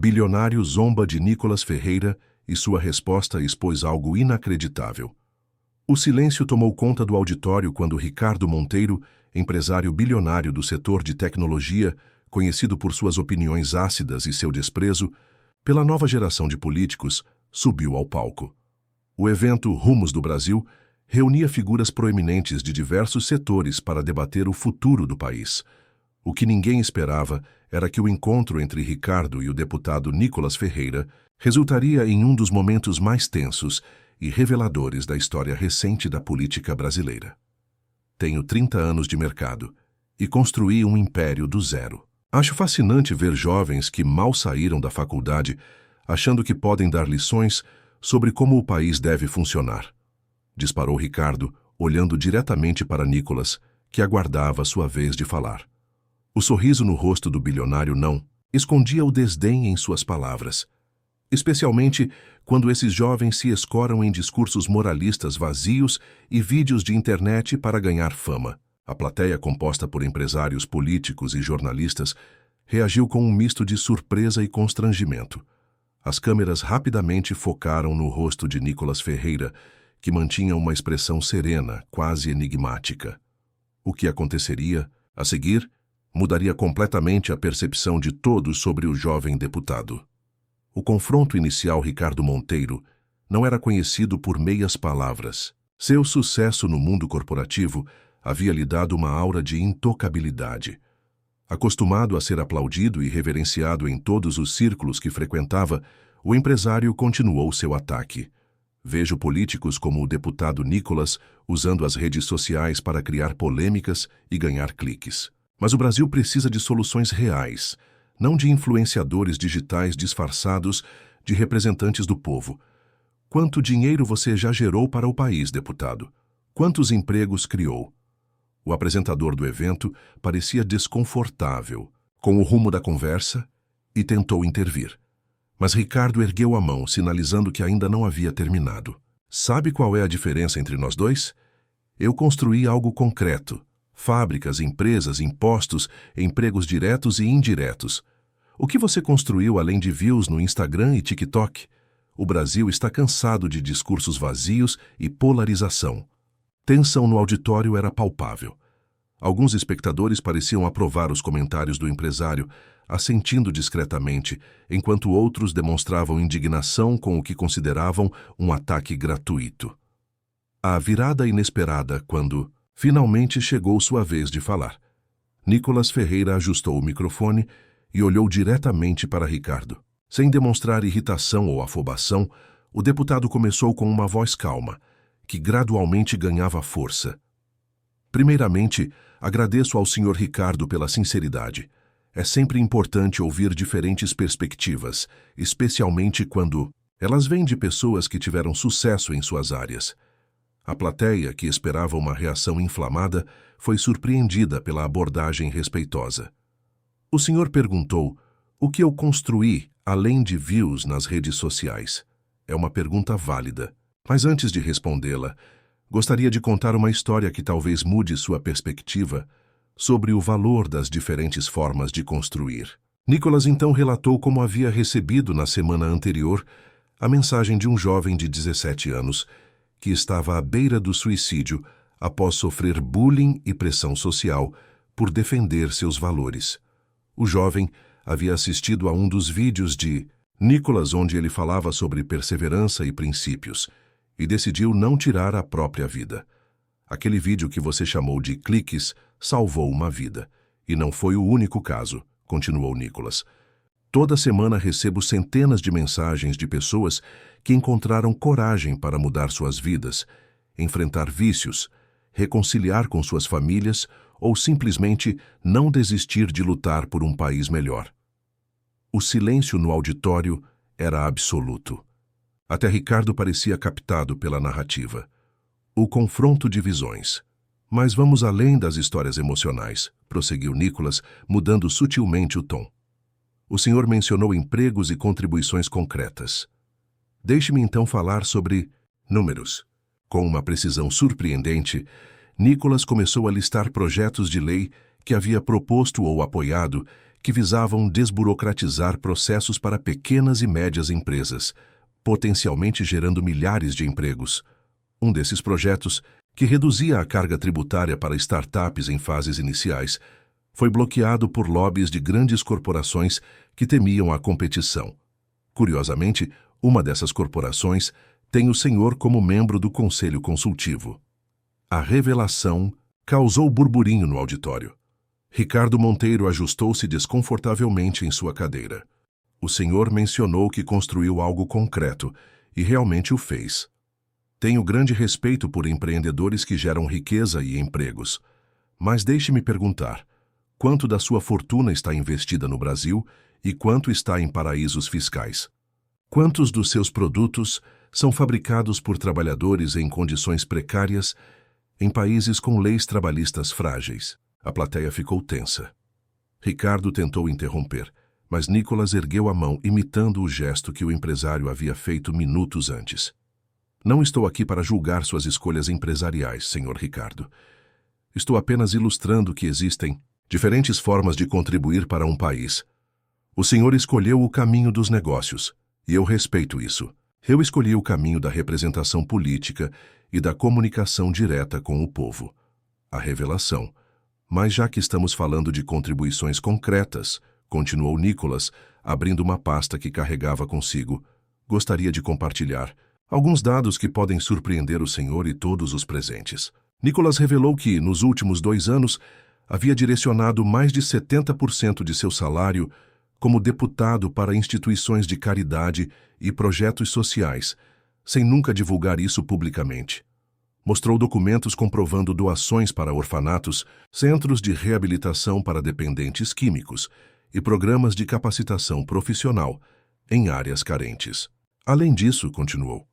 Bilionário zomba de Nicolas Ferreira e sua resposta expôs algo inacreditável. O silêncio tomou conta do auditório quando Ricardo Monteiro, empresário bilionário do setor de tecnologia, conhecido por suas opiniões ácidas e seu desprezo pela nova geração de políticos, subiu ao palco. O evento Rumos do Brasil reunia figuras proeminentes de diversos setores para debater o futuro do país. O que ninguém esperava era que o encontro entre Ricardo e o deputado Nicolas Ferreira resultaria em um dos momentos mais tensos e reveladores da história recente da política brasileira. Tenho 30 anos de mercado e construí um império do zero. Acho fascinante ver jovens que mal saíram da faculdade achando que podem dar lições sobre como o país deve funcionar. Disparou Ricardo, olhando diretamente para Nicolas, que aguardava sua vez de falar. O sorriso no rosto do bilionário não escondia o desdém em suas palavras, especialmente quando esses jovens se escoram em discursos moralistas vazios e vídeos de internet para ganhar fama. A plateia, composta por empresários políticos e jornalistas, reagiu com um misto de surpresa e constrangimento. As câmeras rapidamente focaram no rosto de Nicolas Ferreira, que mantinha uma expressão serena, quase enigmática. O que aconteceria, a seguir, mudaria completamente a percepção de todos sobre o jovem deputado. O confronto inicial Ricardo Monteiro não era conhecido por meias palavras. Seu sucesso no mundo corporativo havia lhe dado uma aura de intocabilidade. Acostumado a ser aplaudido e reverenciado em todos os círculos que frequentava, o empresário continuou seu ataque. Vejo políticos como o deputado Nicolas usando as redes sociais para criar polêmicas e ganhar cliques. Mas o Brasil precisa de soluções reais, não de influenciadores digitais disfarçados de representantes do povo. Quanto dinheiro você já gerou para o país, deputado? Quantos empregos criou? O apresentador do evento parecia desconfortável com o rumo da conversa e tentou intervir. Mas Ricardo ergueu a mão, sinalizando que ainda não havia terminado. Sabe qual é a diferença entre nós dois? Eu construí algo concreto. Fábricas, empresas, impostos, empregos diretos e indiretos. O que você construiu além de views no Instagram e TikTok? O Brasil está cansado de discursos vazios e polarização. Tensão no auditório era palpável. Alguns espectadores pareciam aprovar os comentários do empresário, assentindo discretamente, enquanto outros demonstravam indignação com o que consideravam um ataque gratuito. A virada inesperada quando, finalmente, chegou sua vez de falar. Nicolas Ferreira ajustou o microfone e olhou diretamente para Ricardo. Sem demonstrar irritação ou afobação, o deputado começou com uma voz calma, que gradualmente ganhava força. Primeiramente, agradeço ao Sr. Ricardo pela sinceridade. É sempre importante ouvir diferentes perspectivas, especialmente quando elas vêm de pessoas que tiveram sucesso em suas áreas. A plateia, que esperava uma reação inflamada, foi surpreendida pela abordagem respeitosa. O senhor perguntou: o que eu construí além de views nas redes sociais? É uma pergunta válida. Mas antes de respondê-la, gostaria de contar uma história que talvez mude sua perspectiva sobre o valor das diferentes formas de construir. Nicolas então relatou como havia recebido na semana anterior a mensagem de um jovem de 17 anos que estava à beira do suicídio após sofrer bullying e pressão social por defender seus valores. O jovem havia assistido a um dos vídeos de Nicolas onde ele falava sobre perseverança e princípios e decidiu não tirar a própria vida. Aquele vídeo que você chamou de cliques salvou uma vida. E não foi o único caso, continuou Nicolas. Toda semana recebo centenas de mensagens de pessoas que encontraram coragem para mudar suas vidas, enfrentar vícios, reconciliar com suas famílias ou simplesmente não desistir de lutar por um país melhor. O silêncio no auditório era absoluto. Até Ricardo parecia captado pela narrativa. O confronto de visões. Mas vamos além das histórias emocionais, prosseguiu Nicolas, mudando sutilmente o tom. O senhor mencionou empregos e contribuições concretas. Deixe-me então falar sobre números. Com uma precisão surpreendente, Nicolas começou a listar projetos de lei que havia proposto ou apoiado que visavam desburocratizar processos para pequenas e médias empresas, potencialmente gerando milhares de empregos. Um desses projetos, que reduzia a carga tributária para startups em fases iniciais, foi bloqueado por lobbies de grandes corporações que temiam a competição. Curiosamente, uma dessas corporações tem o senhor como membro do Conselho Consultivo. A revelação causou burburinho no auditório. Ricardo Monteiro ajustou-se desconfortavelmente em sua cadeira. O senhor mencionou que construiu algo concreto, e realmente o fez. Tenho grande respeito por empreendedores que geram riqueza e empregos. Mas deixe-me perguntar, quanto da sua fortuna está investida no Brasil e quanto está em paraísos fiscais? Quantos dos seus produtos são fabricados por trabalhadores em condições precárias em países com leis trabalhistas frágeis? A plateia ficou tensa. Ricardo tentou interromper, mas Nicolas ergueu a mão, imitando o gesto que o empresário havia feito minutos antes. Não estou aqui para julgar suas escolhas empresariais, senhor Ricardo. Estou apenas ilustrando que existem diferentes formas de contribuir para um país. O senhor escolheu o caminho dos negócios, e eu respeito isso. Eu escolhi o caminho da representação política e da comunicação direta com o povo. A revelação. Mas já que estamos falando de contribuições concretas, continuou Nicolas, abrindo uma pasta que carregava consigo, gostaria de compartilhar alguns dados que podem surpreender o senhor e todos os presentes. Nicolas revelou que, nos últimos 2 anos, havia direcionado mais de 70% de seu salário como deputado para instituições de caridade e projetos sociais, sem nunca divulgar isso publicamente. Mostrou documentos comprovando doações para orfanatos, centros de reabilitação para dependentes químicos e programas de capacitação profissional em áreas carentes. Além disso, continuou,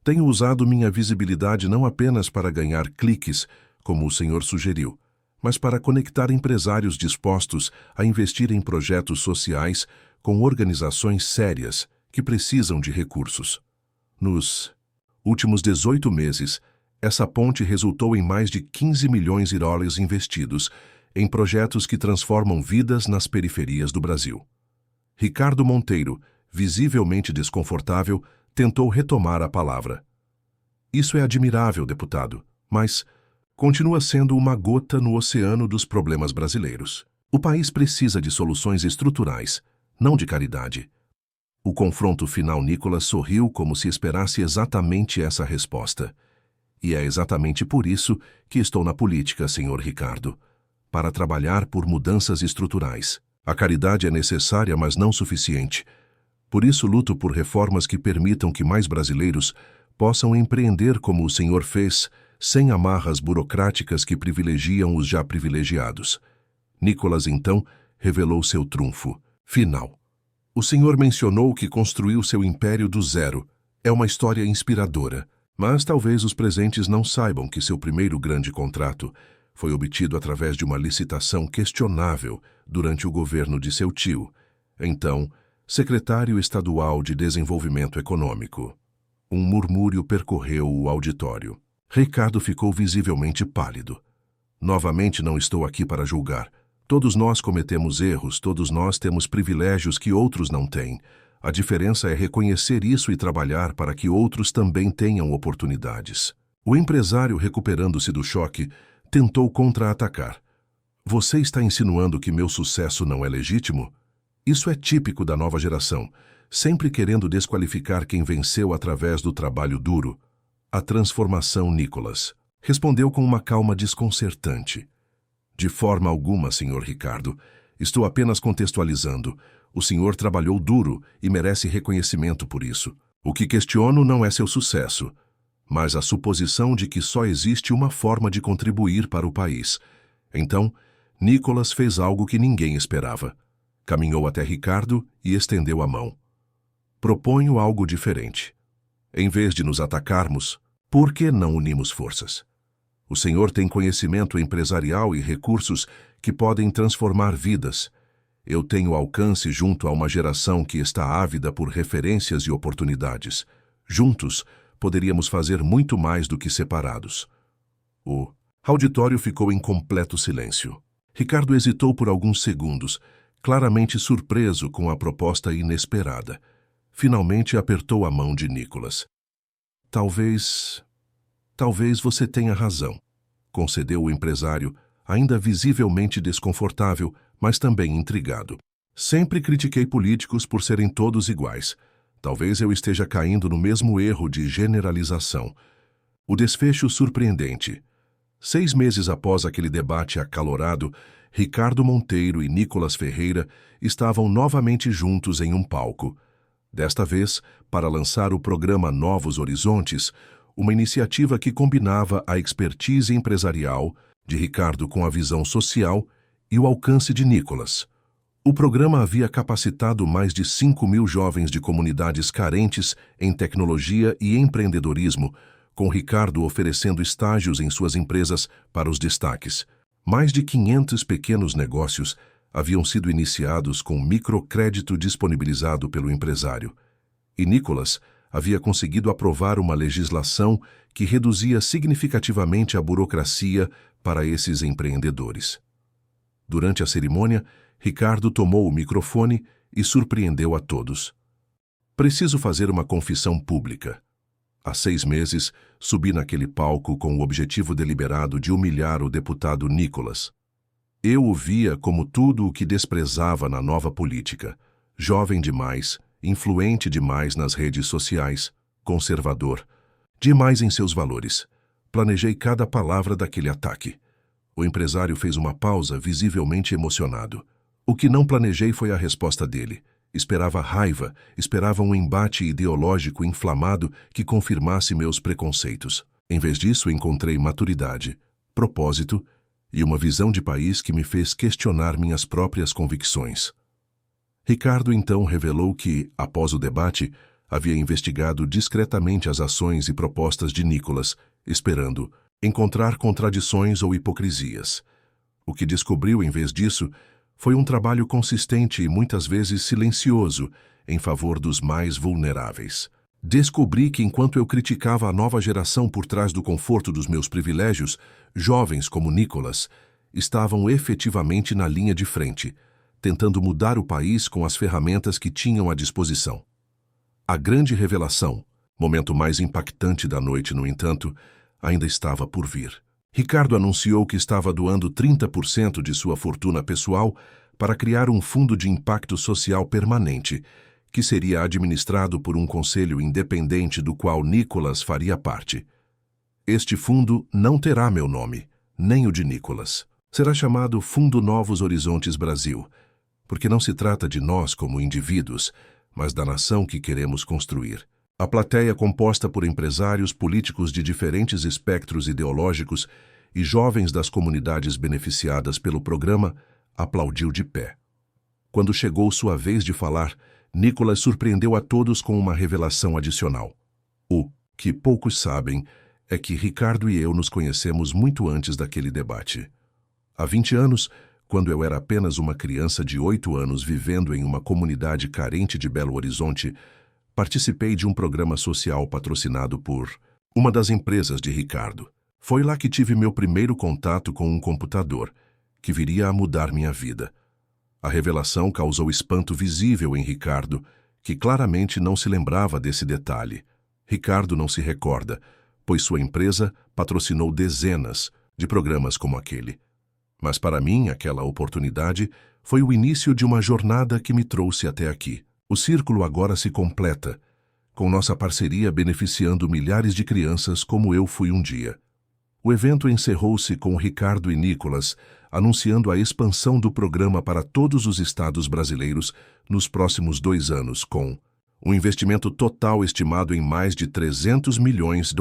tenho usado minha visibilidade não apenas para ganhar cliques, como o senhor sugeriu, mas para conectar empresários dispostos a investir em projetos sociais com organizações sérias que precisam de recursos. Nos últimos 18 meses, essa ponte resultou em mais de 15 milhões de dólares investidos em projetos que transformam vidas nas periferias do Brasil. Ricardo Monteiro, visivelmente desconfortável, tentou retomar a palavra. Isso é admirável, deputado, mas continua sendo uma gota no oceano dos problemas brasileiros. O país precisa de soluções estruturais, não de caridade. O confronto final. Nicolas sorriu como se esperasse exatamente essa resposta. E é exatamente por isso que estou na política, senhor Ricardo, para trabalhar por mudanças estruturais. A caridade é necessária, mas não suficiente. Por isso luto por reformas que permitam que mais brasileiros possam empreender como o senhor fez, sem amarras burocráticas que privilegiam os já privilegiados. Nicolas, então, revelou seu trunfo final. O senhor mencionou que construiu seu império do zero. É uma história inspiradora. Mas talvez os presentes não saibam que seu primeiro grande contrato foi obtido através de uma licitação questionável durante o governo de seu tio, então secretário estadual de Desenvolvimento Econômico. Um murmúrio percorreu o auditório. Ricardo ficou visivelmente pálido. Novamente, não estou aqui para julgar. Todos nós cometemos erros, todos nós temos privilégios que outros não têm. A diferença é reconhecer isso e trabalhar para que outros também tenham oportunidades. O empresário, recuperando-se do choque, tentou contra-atacar. Você está insinuando que meu sucesso não é legítimo? Isso é típico da nova geração, sempre querendo desqualificar quem venceu através do trabalho duro. A transformação. Nicolas respondeu com uma calma desconcertante. De forma alguma, senhor Ricardo. Estou apenas contextualizando. O senhor trabalhou duro e merece reconhecimento por isso. O que questiono não é seu sucesso, mas a suposição de que só existe uma forma de contribuir para o país. Então, Nicolas fez algo que ninguém esperava. Caminhou até Ricardo e estendeu a mão. Proponho algo diferente. Em vez de nos atacarmos, por que não unimos forças? O senhor tem conhecimento empresarial e recursos que podem transformar vidas. Eu tenho alcance junto a uma geração que está ávida por referências e oportunidades. Juntos, poderíamos fazer muito mais do que separados. O auditório ficou em completo silêncio. Ricardo hesitou por alguns segundos, claramente surpreso com a proposta inesperada. Finalmente apertou a mão de Nicolas. Talvez você tenha razão, concedeu o empresário, ainda visivelmente desconfortável, mas também intrigado. Sempre critiquei políticos por serem todos iguais. Talvez eu esteja caindo no mesmo erro de generalização. O desfecho surpreendente. 6 meses após aquele debate acalorado, Ricardo Monteiro e Nicolas Ferreira estavam novamente juntos em um palco. Desta vez, para lançar o programa Novos Horizontes, uma iniciativa que combinava a expertise empresarial de Ricardo com a visão social e o alcance de Nicolas. O programa havia capacitado mais de 5.000 jovens de comunidades carentes em tecnologia e empreendedorismo, com Ricardo oferecendo estágios em suas empresas para os destaques. Mais de 500 pequenos negócios haviam sido iniciados com microcrédito disponibilizado pelo empresário. E Nicolas havia conseguido aprovar uma legislação que reduzia significativamente a burocracia para esses empreendedores. Durante a cerimônia, Ricardo tomou o microfone e surpreendeu a todos. Preciso fazer uma confissão pública. Há 6 meses, subi naquele palco com o objetivo deliberado de humilhar o deputado Nicolas. Eu o via como tudo o que desprezava na nova política. Jovem demais, influente demais nas redes sociais, conservador, demais em seus valores. Planejei cada palavra daquele ataque. O empresário fez uma pausa, visivelmente emocionado. O que não planejei foi a resposta dele. Esperava raiva, esperava um embate ideológico inflamado que confirmasse meus preconceitos. Em vez disso, encontrei maturidade, propósito e uma visão de país que me fez questionar minhas próprias convicções. Ricardo então revelou que, após o debate, havia investigado discretamente as ações e propostas de Nicolas, esperando encontrar contradições ou hipocrisias. O que descobriu, em vez disso, foi um trabalho consistente e muitas vezes silencioso em favor dos mais vulneráveis. Descobri que enquanto eu criticava a nova geração por trás do conforto dos meus privilégios, jovens como Nicolas estavam efetivamente na linha de frente, tentando mudar o país com as ferramentas que tinham à disposição. A grande revelação, momento mais impactante da noite, no entanto, ainda estava por vir. Ricardo anunciou que estava doando 30% de sua fortuna pessoal para criar um fundo de impacto social permanente, que seria administrado por um conselho independente do qual Nicolas faria parte. Este fundo não terá meu nome, nem o de Nicolas. Será chamado Fundo Novos Horizontes Brasil, porque não se trata de nós como indivíduos, mas da nação que queremos construir. A plateia, composta por empresários políticos de diferentes espectros ideológicos e jovens das comunidades beneficiadas pelo programa, aplaudiu de pé. Quando chegou sua vez de falar, Nicolas surpreendeu a todos com uma revelação adicional. O que poucos sabem é que Ricardo e eu nos conhecemos muito antes daquele debate. Há 20 anos, quando eu era apenas uma criança de 8 anos vivendo em uma comunidade carente de Belo Horizonte, participei de um programa social patrocinado por uma das empresas de Ricardo. Foi lá que tive meu primeiro contato com um computador, que viria a mudar minha vida. A revelação causou espanto visível em Ricardo, que claramente não se lembrava desse detalhe. Ricardo não se recorda, pois sua empresa patrocinou dezenas de programas como aquele. Mas para mim, aquela oportunidade foi o início de uma jornada que me trouxe até aqui. O círculo agora se completa, com nossa parceria beneficiando milhares de crianças como eu fui um dia. O evento encerrou-se com Ricardo e Nicolas anunciando a expansão do programa para todos os estados brasileiros nos próximos 2 anos, com um investimento total estimado em mais de $300 milhões.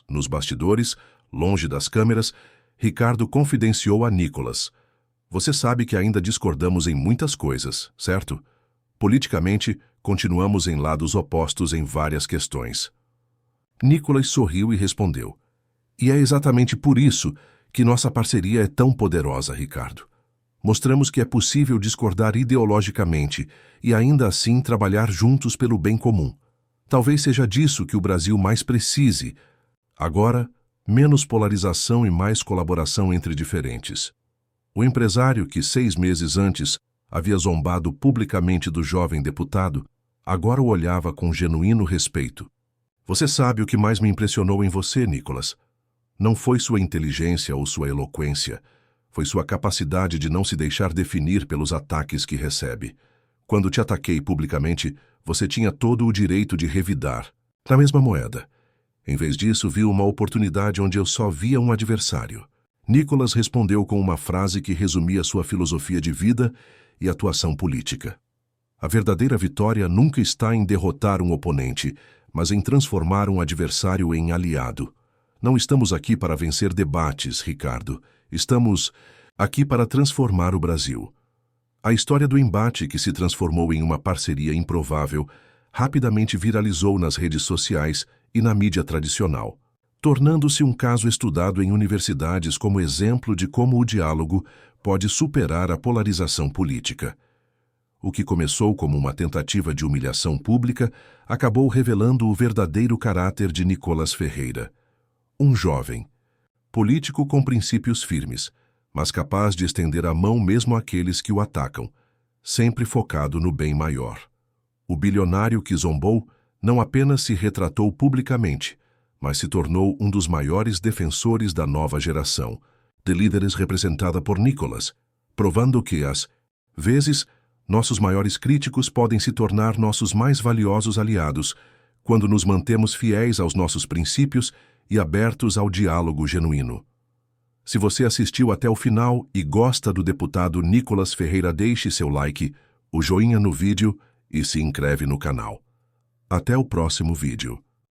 Nos bastidores, longe das câmeras, Ricardo confidenciou a Nicolas: "Você sabe que ainda discordamos em muitas coisas, certo? Politicamente, continuamos em lados opostos em várias questões." Nicolas sorriu e respondeu: "E é exatamente por isso que nossa parceria é tão poderosa, Ricardo. Mostramos que é possível discordar ideologicamente e ainda assim trabalhar juntos pelo bem comum. Talvez seja disso que o Brasil mais precise. Agora, menos polarização e mais colaboração entre diferentes." O empresário que 6 meses antes havia zombado publicamente do jovem deputado, agora o olhava com genuíno respeito. Você sabe o que mais me impressionou em você, Nicholas? Não foi sua inteligência ou sua eloquência, foi sua capacidade de não se deixar definir pelos ataques que recebe. Quando te ataquei publicamente, você tinha todo o direito de revidar, na mesma moeda. Em vez disso, viu uma oportunidade onde eu só via um adversário. Nicholas respondeu com uma frase que resumia sua filosofia de vida e atuação política. A verdadeira vitória nunca está em derrotar um oponente, mas em transformar um adversário em aliado. Não estamos aqui para vencer debates, Ricardo. Estamos aqui para transformar o Brasil. A história do embate, que se transformou em uma parceria improvável, rapidamente viralizou nas redes sociais e na mídia tradicional, tornando-se um caso estudado em universidades como exemplo de como o diálogo pode superar a polarização política. O que começou como uma tentativa de humilhação pública acabou revelando o verdadeiro caráter de Nicholas Ferreira. Um jovem, político com princípios firmes, mas capaz de estender a mão mesmo àqueles que o atacam, sempre focado no bem maior. O bilionário que zombou não apenas se retratou publicamente, mas se tornou um dos maiores defensores da nova geração, de líderes representada por Nicholas, provando que, às vezes, nossos maiores críticos podem se tornar nossos mais valiosos aliados quando nos mantemos fiéis aos nossos princípios e abertos ao diálogo genuíno. Se você assistiu até o final e gosta do deputado Nicholas Ferreira, deixe seu like, o joinha no vídeo e se inscreve no canal. Até o próximo vídeo.